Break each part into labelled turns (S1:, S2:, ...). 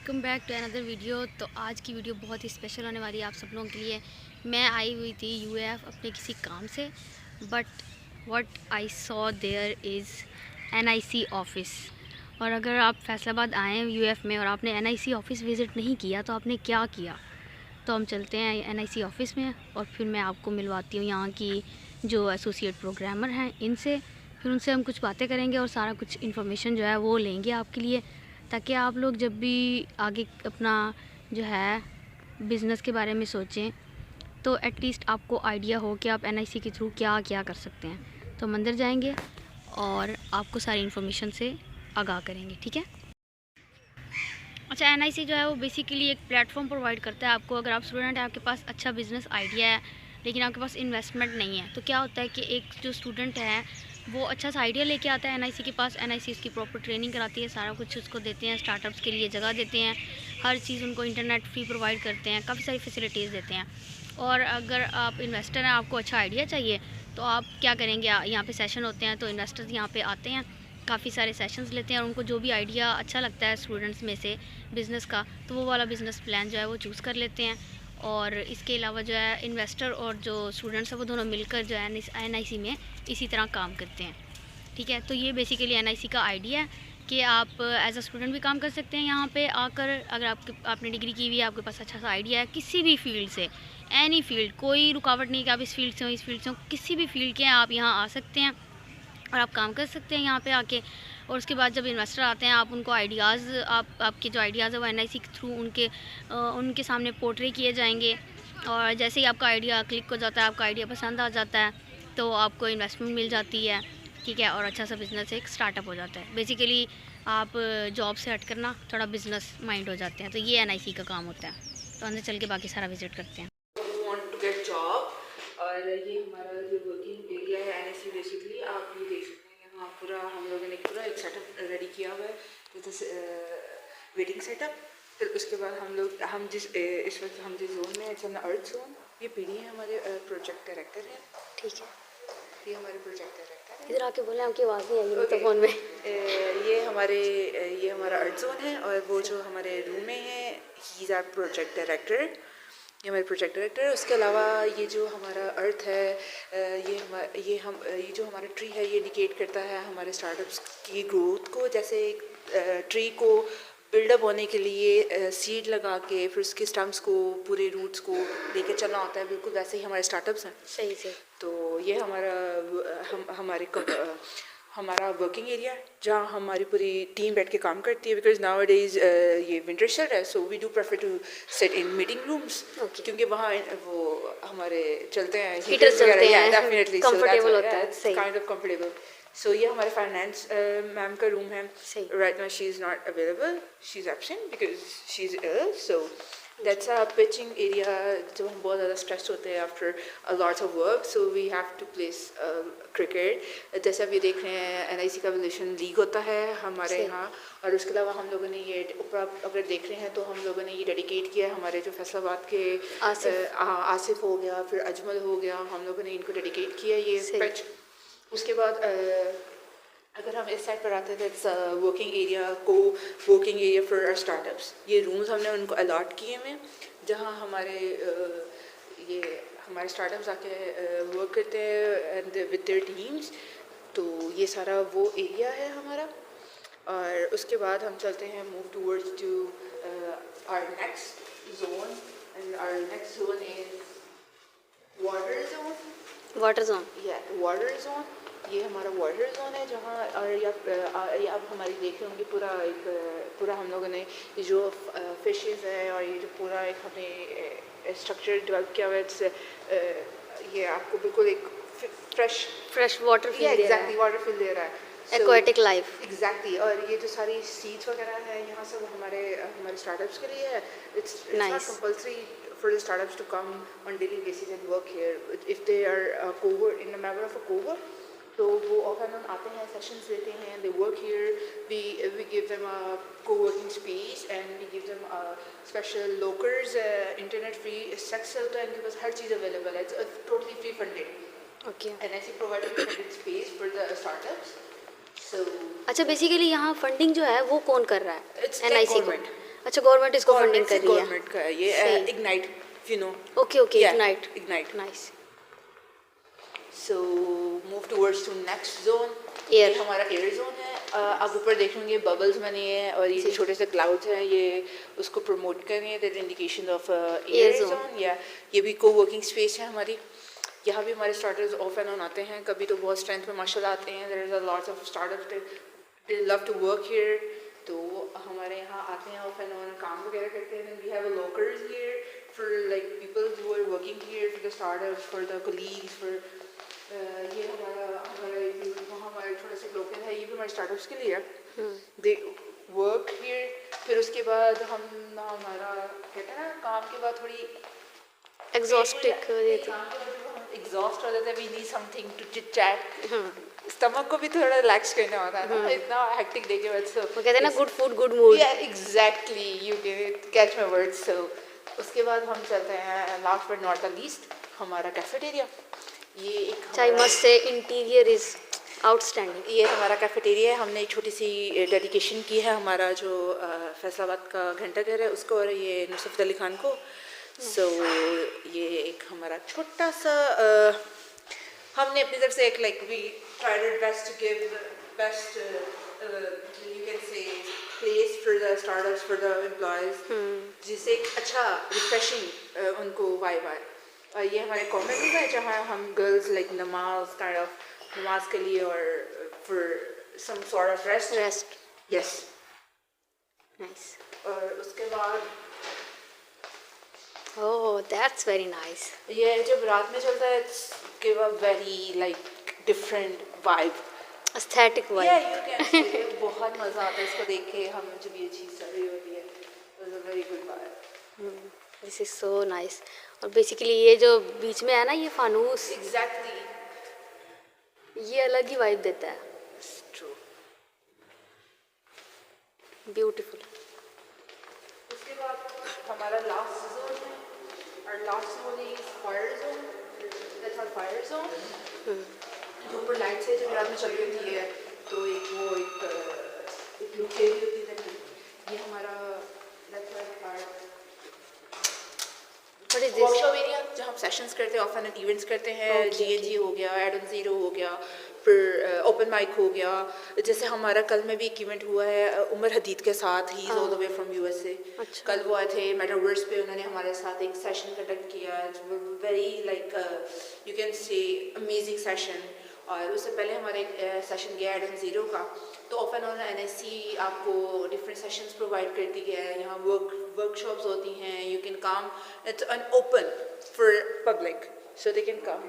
S1: Welcome back to another video. तो आज की वीडियो बहुत ही स्पेशल होने वाली है आप सब लोगों के लिए। मैं आई हुई थी यूएफ अपने किसी काम से, but what I saw there is NIC office. और अगर आप फैसलाबाद आएँ यूएफ में और आपने एनआईसी ऑफिस विज़िट नहीं किया तो आपने क्या किया। तो हम चलते हैं एनआईसी ऑफिस में और फिर मैं आपको मिलवाती हूँ यहाँ की जो एसोसिएट प्रोग्रामर हैं इनसे। फिर उनसे हम कुछ बातें करेंगे और सारा कुछ इन्फॉर्मेशन जो है वो लेंगे आपके लिए, ताकि आप लोग जब भी आगे अपना जो है बिज़नेस के बारे में सोचें तो एटलीस्ट आपको आइडिया हो कि आप एनआईसी के थ्रू क्या क्या कर सकते हैं। तो हम अंदर जाएंगे और आपको सारी इन्फॉर्मेशन से आगाह करेंगे, ठीक है। अच्छा, एनआईसी जो है वो बेसिकली एक प्लेटफॉर्म प्रोवाइड करता है आपको। अगर आप स्टूडेंट हैं, आपके पास अच्छा बिज़नेस आइडिया है लेकिन आपके पास इन्वेस्टमेंट नहीं है, तो क्या होता है कि एक जो स्टूडेंट है वो अच्छा सा आइडिया लेके आता है एनआईसी के पास। एनआईसी इसकी प्रॉपर ट्रेनिंग कराती है, सारा कुछ उसको देते हैं, स्टार्टअप्स के लिए जगह देते हैं, हर चीज़ उनको इंटरनेट फ्री प्रोवाइड करते हैं, काफ़ी सारी फैसिलिटीज़ देते हैं। और अगर आप इन्वेस्टर हैं, आपको अच्छा आइडिया चाहिए, तो आप क्या करेंगे, यहाँ पे सेशन होते हैं, तो इन्वेस्टर्स यहाँ पे आते हैं, काफ़ी सारे सेशंस लेते हैं और उनको जो भी आइडिया अच्छा लगता है स्टूडेंट्स में से बिज़नेस का, तो वो वाला बिज़नेस प्लान जो है वो चूज़ कर लेते हैं। और इसके अलावा जो है इन्वेस्टर और जो स्टूडेंट्स हैं वो दोनों मिलकर जो है एनआईसी में इसी तरह काम करते हैं, ठीक है। तो ये बेसिकली एनआईसी का आइडिया है कि आप एज अ स्टूडेंट भी काम कर सकते हैं यहाँ पे आकर। अगर आपने डिग्री की हुई है, आपके पास अच्छा सा आइडिया है किसी भी फील्ड से, एनी फील्ड, कोई रुकावट नहीं कि आप इस फील्ड से हो, इस फील्ड से हो, किसी भी फील्ड के आप यहाँ आ सकते हैं और आप काम कर सकते हैं यहाँ पे आके। और उसके बाद जब इन्वेस्टर आते हैं, आप उनको आइडियाज़, आपके जो आइडियाज़ है वो एनआईसी के थ्रू उनके सामने पोर्ट्रे किए जाएंगे। और जैसे ही आपका आइडिया क्लिक हो जाता है, आपका आइडिया पसंद आ जाता है, तो आपको इन्वेस्टमेंट मिल जाती है, ठीक है। और अच्छा सा बिज़नेस एक स्टार्टअप हो जाता है। बेसिकली आप जॉब से हट कर ना थोड़ा बिज़नेस माइंड हो जाते हैं, तो ये एनआईसी का काम होता है। तो अंदर चल के बाकी सारा विजिट करते हैं।
S2: वांट टू गेट जॉब, और ये हमारा जो वर्किंग एरिया है एनएससी, बेसिकली आप ये देख सकते हैं यहाँ पूरा हम लोगों ने पूरा एक सेटअप रेडी किया हुआ है, वेटिंग सेटअप। फिर उसके बाद हम इस वक्त हम जिस जोन में है, इट्स अर्थ जोन। ये पीडी है, हमारे प्रोजेक्ट डायरेक्टर है,
S1: ठीक है।
S2: ये हमारे प्रोजेक्ट डायरेक्टर है।
S1: इधर आके बोले, आपकी आवाज़ नहीं आई तो फ़ोन में।
S2: ये हमारा अर्थ जोन है, और वो जो हमारे रूम में है, he is our project director, ये हमारे प्रोजेक्ट डायरेक्टर है। उसके अलावा ये जो हमारा अर्थ है, ये जो हमारा ट्री है, ये इंडिकेट करता है हमारे स्टार्टअप्स की ग्रोथ को। जैसे एक ट्री को बिल्डअप होने के लिए सीड लगा के फिर उसके स्टम्प्स को, पूरे रूट्स को लेके चलना होता है, बिल्कुल वैसे ही हमारे स्टार्टअप्स हैं।
S1: सही से।
S2: तो ये हमारा वर्किंग एरिया है, जहाँ हमारी पूरी टीम बैठ के काम करती है। बिकॉज नाउ डेज ये विंटर चल रहा है, so we do prefer to sit in meeting rooms, क्योंकि वहाँ वो हमारे चलते हैं, हीटर्स वगैरह, डेफिनेटली कंफर्टेबल होता है, काइंड ऑफ कंफर्टेबल। सो ये हमारे फाइनेंस मैम का रूम है। Right now she is not available, she is absent because she is ill. So that's a pitching area, जब हम बहुत ज़्यादा स्ट्रेस होते हैं after a lot of work, so we have to place cricket. जैसे आप ये देख रहे हैं, एनआईसी का एवोल्यूशन लीग होता है हमारे यहाँ। और उसके अलावा हम लोगों ने ये ऊपर अगर देख रहे हैं तो हम लोगों ने ये डेडिकेट किया है हमारे जो फैसलाबाद के आसिफ हो गया, फिर अजमल हो गया, हम लोगों ने इनको डेडिकेट किया ये पिच। उसके बाद अगर हम इस साइड पर आते हैं, तो working area for our startups. ये रूम्स हमने उनको अलॉट किए हैं, जहाँ ये हमारे स्टार्टअप्स आके वर्क करते हैं एंड विद देयर टीम्स। तो ये सारा वो एरिया है हमारा। और उसके बाद हम चलते हैं, move towards to our next zone, and our next zone is water zone. Water zone, ये हमारा वाटर जोन है, जहाँ और ये आप हमारी देख रहे होंगे पूरा हम लोगों ने ये जो फिशेस है और ये जो पूरा एक हमने स्ट्रक्चर डेवलप किया हुआ है, ये आपको बिल्कुल एक fresh water feel exactly water feel दे रहा है, एक्वाटिक लाइफ एग्जैक्टली। और ये जो सारी सीट्स वगैरह है यहाँ सब हमारे स्टार्टअप्स के लिए है। It's not compulsory for the startups to come on daily basis and work here. If they are in a member of a cohort, तो वो ऑफन आते हैं, सेशंस लेते हैं, they work here. We give them a co-working space and we give them special lockers, internet free access होता है इनके पास, हर चीज़ available है, it's totally free funded. Okay. And ऐसे provided funded space for the startups. So
S1: अच्छा, basically यहाँ funding जो है वो कौन कर रहा है?
S2: it's like government.
S1: अच्छा, गवर्नमेंट इसको फंडिंग कर रही है।
S2: गवर्नमेंट का है ये, ignite, you know.
S1: Okay okay, ignite.
S2: Ignite.
S1: Nice.
S2: So move towards to next zone.
S1: Air.
S2: ये हमारा एयर जोन है। आप ऊपर देख लेंगे बबल्स बने हैं और ये जो छोटे से क्लाउड्स हैं ये उसको प्रमोट कर रहे हैं, that indication of air zone. या ये भी को वर्किंग स्पेस है हमारी। यहाँ भी हमारे स्टार्टर्स ऑफ एंड ऑन आते हैं, कभी तो बहुत स्ट्रेंथ में माशाल्लाह आते हैं। There is a lots of startups they love to work here, तो हमारे यहाँ आते हैं ऑफ एंड ऑन, काम वगैरह करते हैं। We have a lockers here for like people who are working here, for the startups, for the colleagues, for ये हमारा हमारे थोड़े से लोकल है, ये भी हमारे स्टार्टअप्स के लिए है। They work here. फिर उसके बाद हम हमारा कहते हैं ना काम के बाद थोड़ी
S1: एग्जॉस्टिक
S2: एग्जॉस्ट हो जाता है, we need something to chit chat. Stomach को भी थोड़ा रिलैक्स करना होता है ना, इतना हेक्टिक डे के बाद। सो
S1: वो कहते हैं ना, गुड फूड गुड मूड।
S2: या exactly, you catch my words. So उसके बाद हम चलते हैं last but not the least, हमारा कैफेटेरिया। ये एक
S1: चाय must say interior is outstanding.
S2: ये हमारा कैफेटेरिया है। हमने एक छोटी सी डेडिकेशन की है हमारा जो फैसलाबाद का घंटा घर है उसको, और ये नुसरत अली खान को। सो ये एक हमारा छोटा सा हमने अपनी तरफ से एक like we tried our best to give best you can say place for the startups, for the employees, जिससे एक अच्छा रिफ्रेशिंग उनको वाइब आए। और ये हमारे कॉमन रूम है जहाँ हम गर्ल्स लाइक नमाज के लिए और for some sort of rest. Yes,
S1: nice.
S2: और उसके बाद
S1: ओह दैट्स वेरी नाइस।
S2: ये जब रात में चलता है it's give a very like different vibe,
S1: aesthetic vibe.
S2: या यू कैन से बहुत मज़ा आता है इसको देख के। हम जब ये चीज़ चल रही होती है it's a very good vibe.
S1: This is so nice. और बेसिकली ये जो बीच में है ना ये फानूस,
S2: एग्जैक्टली,
S1: ये अलग ही वाइब देता है।
S2: ट्रू।
S1: ब्यूटीफुल।
S2: उसके बाद हमारा लास्ट जोन है, और last zone is fire zone. That's our fire zone. जो ऊपर लाइट से जब रात में चल रही होती है तो एक वो एक लुक होती है। ये हमारा वर्कशॉप एरिया जहाँ हम सेशंस करते हैं, ऑफन इवेंट्स करते हैं। जीएनजी हो गया, एड ऑन ज़ीरो हो गया, फिर ओपन माइक हो गया। जैसे हमारा कल में भी एक इवेंट हुआ है उमर हदीद के साथ, he is all the way from USA. कल वो आए थे मेटावर्स पे, उन्होंने हमारे साथ एक सेशन कंडक्ट किया, वेरी लाइक यू कैन से अमेजिंग सेशन। और उससे पहले हमारा एक सेशन गया एड ऑन ज़ीरो का, तो ऑफ एंड ऑन एनएससी आपको डिफरेंट सेशंस प्रोवाइड करती है। यहाँ वर्कशॉप्स होती हैं, you can come, it's an open for public so they can come.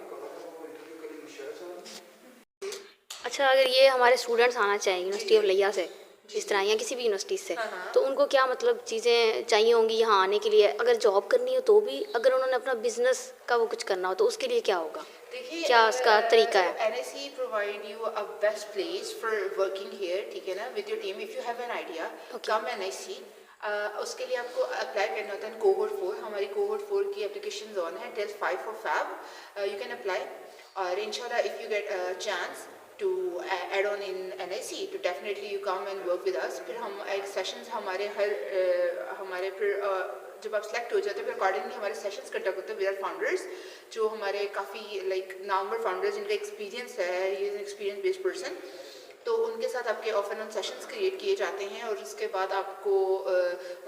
S1: अच्छा, अगर ये हमारे स्टूडेंट्स आना चाहें यूनिवर्सिटी ऑफ लिया से, इस तरह या किसी भी यूनिवर्सिटी से, तो उनको क्या मतलब चीज़ें चाहिए होंगी यहाँ आने के लिए? अगर जॉब करनी हो तो भी, अगर उन्होंने अपना बिजनेस का वो कुछ करना हो तो उसके लिए क्या होगा?
S2: देखिए
S1: क्या उसका तरीका है?
S2: NSC provide you a best place for working here, ठीक है ना, with your team. If you have an idea come NSC. उसके लिए आपको अप्लाई करना होता है कोहोर्ट 4। हमारी कोहोर्ट 4 की एप्लीकेशन ऑन है till 5 of Feb। You can apply, और इंशाल्लाह if you get a chance to add on in NIC, to definitely you come and work with us। फिर हम एक सेशंस हमारे हमारे फिर जब आप सेलेक्ट हो जाते हैं फिर अकॉर्डिंगली हमारे सेशंस कंडक्ट होते हैं विद आवर फाउंडर्स, जो हमारे काफ़ी लाइक नामवर फाउंडर्स जिनका एक्सपीरियंस है, ये is an experience based person. तो उनके साथ आपके of and on sessions create किए जाते हैं, और उसके बाद आपको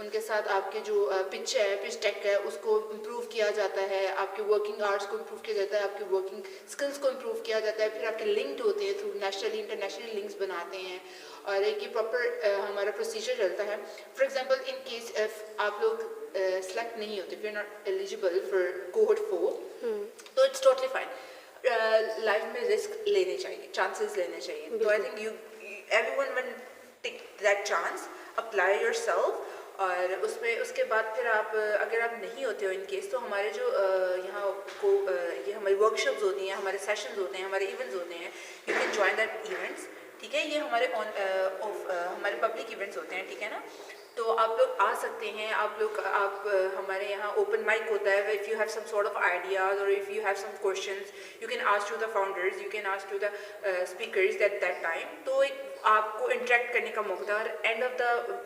S2: उनके साथ आपके जो पिच है, पिच टेक है, उसको इम्प्रूव किया जाता है। आपके वर्किंग आवर्स को इम्प्रूव किया जाता है, आपके वर्किंग स्किल्स को इम्प्रूव किया जाता है। फिर आपके लिंक्ड होते हैं थ्रू नेशनली इंटरनेशनल लिंक्स बनाते हैं, और एक ये प्रॉपर हमारा प्रोसीजर चलता है। For example in case if आप लोग सेलेक्ट नहीं होते, फिर नॉट एलिजिबल फॉर कोहोर्ट 4, तो इट्स टोटली फाइन। लाइफ में रिस्क लेने चाहिए, चांसेस लेने चाहिए। तो I think you everyone will take that chance, apply yourself. और उसमें उसके बाद फिर आप अगर आप नहीं होते हो इन केस, तो हमारे जो यहाँ को ये हमारी वर्कशॉप्स होती हैं, हमारे सेशंस होते हैं, हमारे इवेंट्स होते हैं, you can join that events, ठीक है। ये हमारे हमारे पब्लिक इवेंट्स होते हैं, ठीक है ना। तो आप लोग आ सकते हैं, आप हमारे यहाँ ओपन माइक होता है। If you have some sort of ideas और if you have some questions, you can ask to the founders, you can ask to the speakers at that time. तो एक आपको इंटरेक्ट करने का मौका, और एंड ऑफ द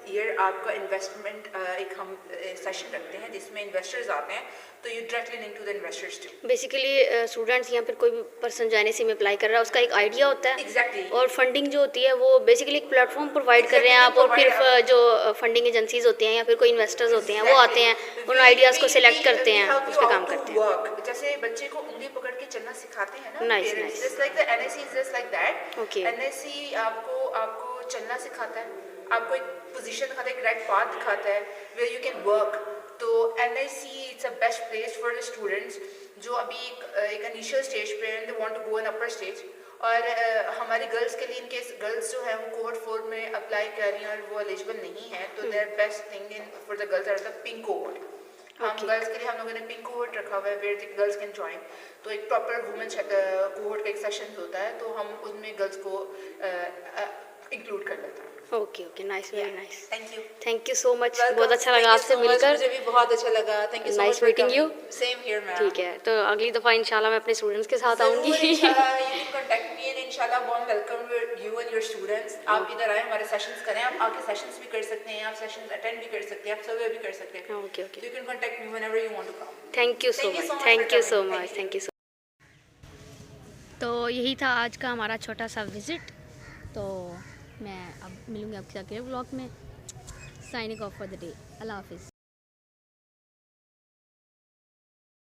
S2: ईयर आपका investment एक हम सेशन रखते हैं जिसमें इन्वेस्टर्स आते हैं, तो you directly link to the investors too.
S1: Basically students या फिर कोई भी पर्सन जो एनएसी में अप्लाई कर रहा है उसका एक आइडिया होता है।
S2: Exactly.
S1: और फंडिंग जो होती है वो बेसिकली एक प्लेटफॉर्म प्रोवाइड कर रहे हैं आप, और फिर जो फंडिंग एजेंसीज होती हैं या फिर कोई इन्वेस्टर्स होते हैं वो आते हैं, उन आइडियाज़ को सिलेक्ट करते हैं, उस पर काम करते हैं।
S2: जैसे बच्चे को उंगली पकड़ के चलना सिखाते हैं ना,
S1: Nice, nice.
S2: Just like the NSC is just like that.
S1: Okay.
S2: NSC आपको चलना सिखाता है, आपको एक पोजीशन दिखाता है, एक राइट पाथ दिखाता है वेयर यू कैन वर्क। तो NSC it's a best place for the students जो अभी एक इनिशियल स्टेज पे हैं, they want to go in upper stage. और हमारी गर्ल्स के लिए, इनके गर्ल्स जो है वो कोहॉर्ट 4 में अप्लाई कर रही हैं और वो एलिजिबल नहीं है, तो there best thing in for the girls are the pink cohort. हम गर्ल्स के लिए हम लोगों ने पिंक कोहॉर्ट रखा हुआ है where the girls can join. तो एक प्रॉपर वुमेन कोहॉर्ट का एक सेशन होता है, तो हम उसमें गर्ल्स को इंक्लूड कर लेते हैं।
S1: Okay okay, nice, very nice,
S2: thank you
S1: so much. बहुत अच्छा लगा आपसे मिलकर,
S2: मुझे भी बहुत अच्छा लगा। Thank you so much
S1: nice
S2: for
S1: meeting you.
S2: Same here ma'am.
S1: ठीक है, तो अगली दफ़ा इंशाल्लाह मैं अपने स्टूडेंट्स के साथ आऊँगी।
S2: इंशाल्लाह you can contact me and इंशाल्लाह warm welcome you and your students. आप इधर आए, हमारे सेशंस करें, आप आके सेशंस भी कर सकते हैं, आप सेशंस अटेंड भी कर सकते हैं, आप सर्वे भी कर सकते हैं।
S1: Okay okay,
S2: you can contact me whenever you want to come.
S1: Thank you so much, thank you so much, thank you so. तो यही था आज का हमारा छोटा सा विज़िट। तो मैं अब मिलूँगी आपके साथ अगले व्लॉग में। Signing off for the day. अल्लाह हाफिज़।